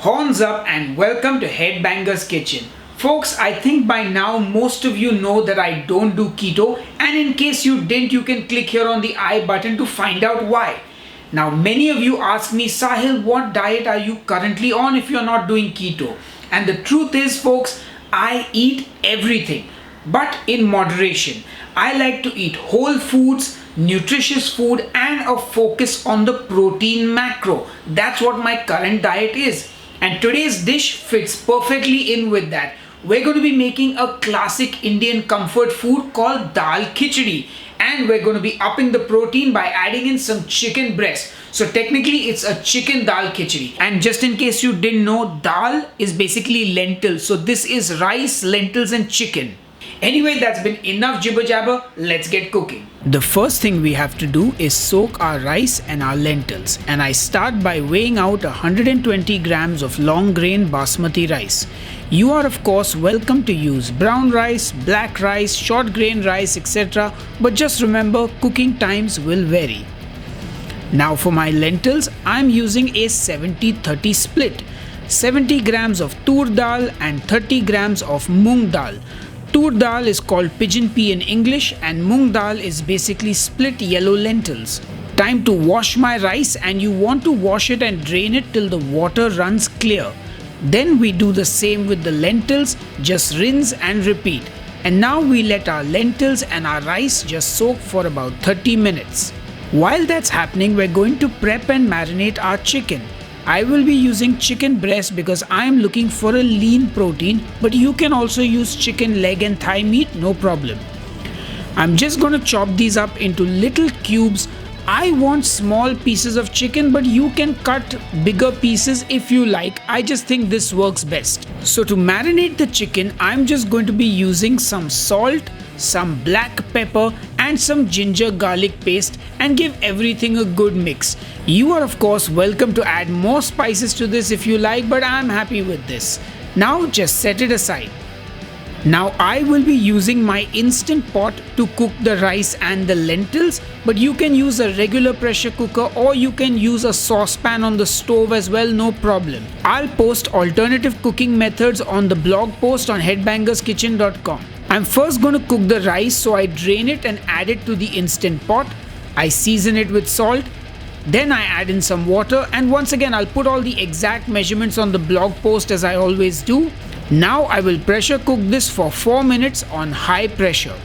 Horns up and welcome to Headbanger's Kitchen. Folks, I think by now most of you know that I don't do keto, and in case you didn't, you can click here on the I button to find out why. Now, many of you ask me, Sahil, what diet are you currently on if you're not doing keto? And the truth is, folks, I eat everything, but in moderation. I like to eat whole foods, nutritious food, and a focus on the protein macro. That's what my current diet is. And today's dish fits perfectly in with that. We're going to be making a classic Indian comfort food called Dal Khichdi. And we're going to be upping the protein by adding in some chicken breast. So technically it's a chicken dal khichdi. And just in case you didn't know, dal is basically lentils. So this is rice, lentils and chicken. Anyway, that's been enough jibber jabber. Let's get cooking. The first thing we have to do is soak our rice and our lentils. And I start by weighing out 120 grams of long grain basmati rice. You are of course welcome to use brown rice, black rice, short grain rice, etc. But just remember, cooking times will vary. Now for my lentils, I am using a 70-30 split. 70 grams of tur dal and 30 grams of moong dal. Tur dal is called pigeon pea in English and moong dal is basically split yellow lentils. Time to wash my rice, and you want to wash it and drain it till the water runs clear. Then we do the same with the lentils, just rinse and repeat. And now we let our lentils and our rice just soak for about 30 minutes. While that's happening, we're going to prep and marinate our chicken. I will be using chicken breast because I am looking for a lean protein, but you can also use chicken leg and thigh meat, no problem. I'm just going to chop these up into little cubes. I want small pieces of chicken, but you can cut bigger pieces if you like. I just think this works best. So to marinate the chicken, I'm just going to be using some salt, some black pepper and some ginger garlic paste, and give everything a good mix. You are of course welcome to add more spices to this if you like, but I'm happy with this. Now just set it aside. Now I will be using my instant pot to cook the rice and the lentils, but you can use a regular pressure cooker or you can use a saucepan on the stove as well, no problem. I'll post alternative cooking methods on the blog post on headbangerskitchen.com. I'm first going to cook the rice, so I drain it and add it to the instant pot. I season it with salt. Then I add in some water, and once again I'll put all the exact measurements on the blog post as I always do. Now I will pressure cook this for 4 minutes on high pressure.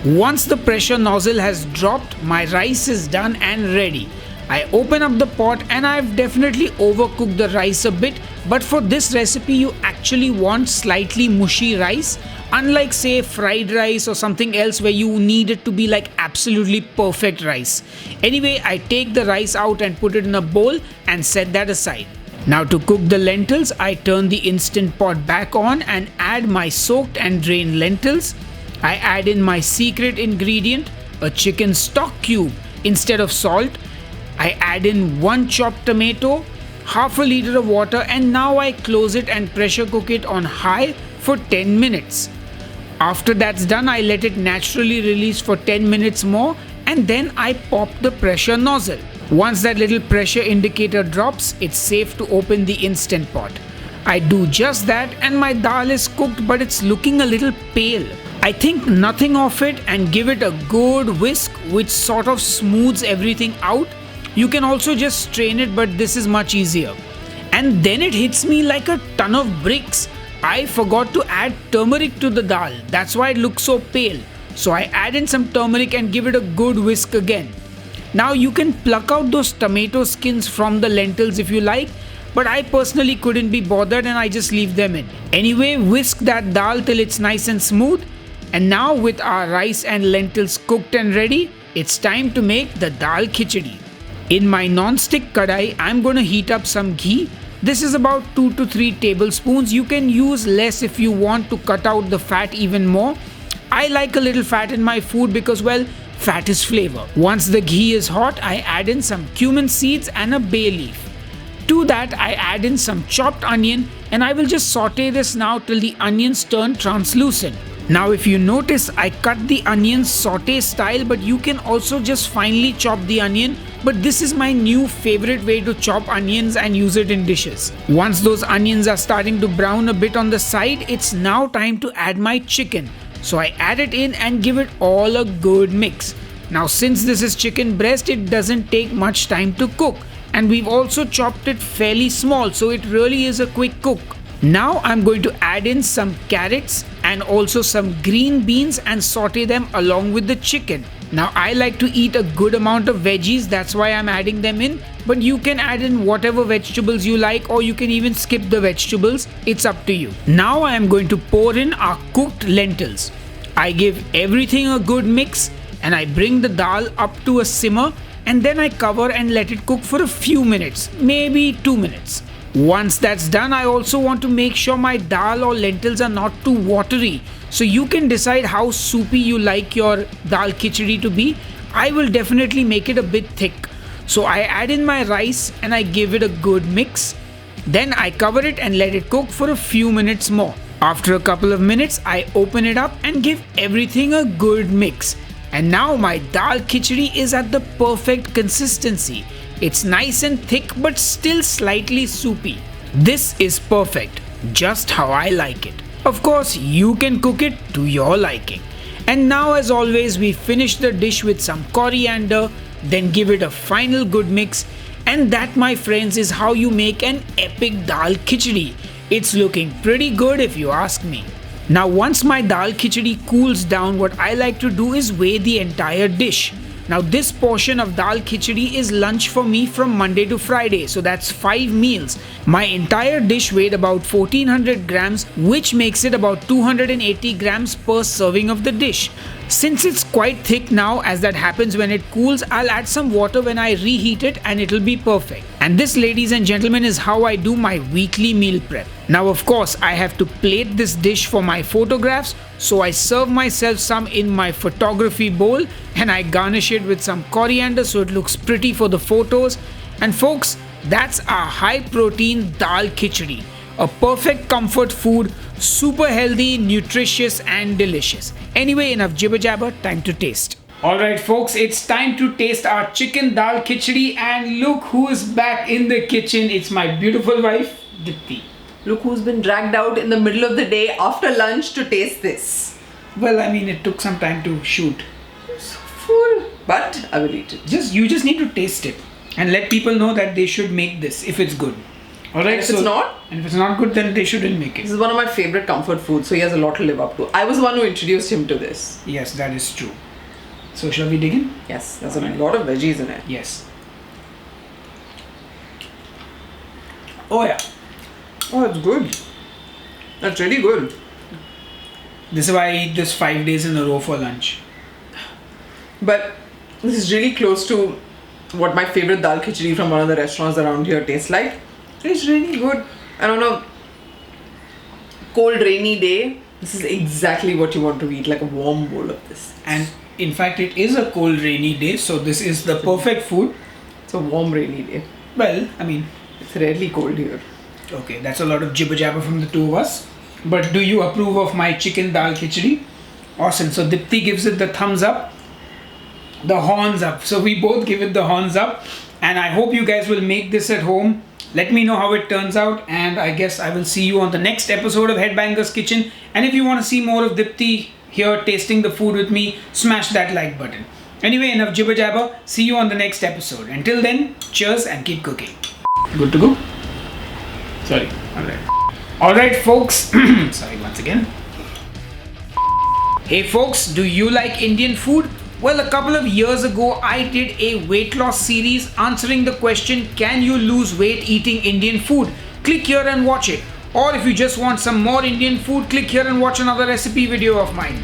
Once the pressure nozzle has dropped, my rice is done and ready. I open up the pot, and I've definitely overcooked the rice a bit, but for this recipe you actually want slightly mushy rice, unlike say fried rice or something else where you need it to be like absolutely perfect rice. Anyway, I take the rice out and put it in a bowl and set that aside. Now to cook the lentils, I turn the instant pot back on and add my soaked and drained lentils. I add in my secret ingredient, a chicken stock cube instead of salt. I add in 1 chopped tomato, half a liter of water, and now I close it and pressure cook it on high for 10 minutes. After that's done, I let it naturally release for 10 minutes more, and then I pop the pressure nozzle. Once that little pressure indicator drops, it's safe to open the instant pot. I do just that, and my dal is cooked, but it's looking a little pale. I think nothing of it and give it a good whisk, which sort of smooths everything out. You can also just strain it, but this is much easier. And then it hits me like a ton of bricks. I forgot to add turmeric to the dal. That's why it looks so pale. So I add in some turmeric and give it a good whisk again. Now you can pluck out those tomato skins from the lentils if you like, but I personally couldn't be bothered and I just leave them in. Anyway, whisk that dal till it's nice and smooth. And now with our rice and lentils cooked and ready, it's time to make the dal khichdi. In my non-stick kadai, I'm going to heat up some ghee. This is about 2 to 3 tablespoons. You can use less if you want to cut out the fat even more. I like a little fat in my food because, well, fat is flavor. Once the ghee is hot, I add in some cumin seeds and a bay leaf. To that, I add in some chopped onion, and I will just saute this now till the onions turn translucent. Now if you notice, I cut the onions saute style, but you can also just finely chop the onion. But this is my new favorite way to chop onions and use it in dishes. Once those onions are starting to brown a bit on the side, it's now time to add my chicken. So I add it in and give it all a good mix. Now since this is chicken breast, it doesn't take much time to cook. And we've also chopped it fairly small, so it really is a quick cook. Now I'm going to add in some carrots and also some green beans and saute them along with the chicken. Now I like to eat a good amount of veggies, that's why I'm adding them in. But you can add in whatever vegetables you like, or you can even skip the vegetables. It's up to you. Now I am going to pour in our cooked lentils. I give everything a good mix and I bring the dal up to a simmer, and then I cover and let it cook for a few minutes, maybe 2 minutes. Once that's done, I also want to make sure my dal or lentils are not too watery. So you can decide how soupy you like your dal khichdi to be. I will definitely make it a bit thick. So I add in my rice and I give it a good mix. Then I cover it and let it cook for a few minutes more. After a couple of minutes, I open it up and give everything a good mix. And now my dal khichdi is at the perfect consistency. It's nice and thick but still slightly soupy. This is perfect, just how I like it. Of course, you can cook it to your liking. And now as always, we finish the dish with some coriander, then give it a final good mix. And that, my friends, is how you make an epic dal khichdi. It's looking pretty good if you ask me. Now once my dal khichdi cools down, what I like to do is weigh the entire dish. Now this portion of dal khichdi is lunch for me from Monday to Friday, so that's 5 meals. My entire dish weighed about 1400 grams, which makes it about 280 grams per serving of the dish. Since it's quite thick now, as that happens when it cools, I'll add some water when I reheat it and it'll be perfect. And this, ladies and gentlemen, is how I do my weekly meal prep. Now of course, I have to plate this dish for my photographs, so I serve myself some in my photography bowl and I garnish it with some coriander so it looks pretty for the photos. And folks, that's our high protein dal khichdi. A perfect comfort food, super healthy, nutritious and delicious. Anyway, enough jibber jabber, time to taste. Alright folks, it's time to taste our chicken dal khichdi, and look who is back in the kitchen. It's my beautiful wife, Dipti. Look who's been dragged out in the middle of the day after lunch to taste this. Well, I mean, it took some time to shoot. So full, but I will eat it. You just need to taste it and let people know that they should make this if it's good. Alright, And if it's not? And if it's not good, then they shouldn't make it. This is one of my favorite comfort foods, so he has a lot to live up to. I was the one who introduced him to this. Yes, that is true. So shall we dig in? Yes, there's a lot of veggies in it. Yes. Oh yeah. Oh, it's good. That's really good. This is why I eat this 5 days in a row for lunch. But this is really close to what my favorite dal khichdi from one of the restaurants around here tastes like. It's really good. I don't know. Cold rainy day, this is exactly what you want to eat, like a warm bowl of this. And in fact, it is a cold rainy day, so this is the perfect food. It's a warm rainy day. Well, I mean, it's rarely cold here. Okay, that's a lot of jibber jabber from the two of us. But do you approve of my chicken dal khichdi? Awesome. So Dipti gives it the thumbs up, the horns up. So we both give it the horns up. And I hope you guys will make this at home. Let me know how it turns out. And I guess I will see you on the next episode of Headbangers Kitchen. And if you want to see more of Dipti here tasting the food with me, smash that like button. Anyway, enough jibber jabber. See you on the next episode. Until then, cheers and keep cooking. Good to go? Sorry. Alright folks. Sorry once again. Hey folks, do you like Indian food? Well, a couple of years ago, I did a weight loss series answering the question, can you lose weight eating Indian food? Click here and watch it. Or if you just want some more Indian food, click here and watch another recipe video of mine.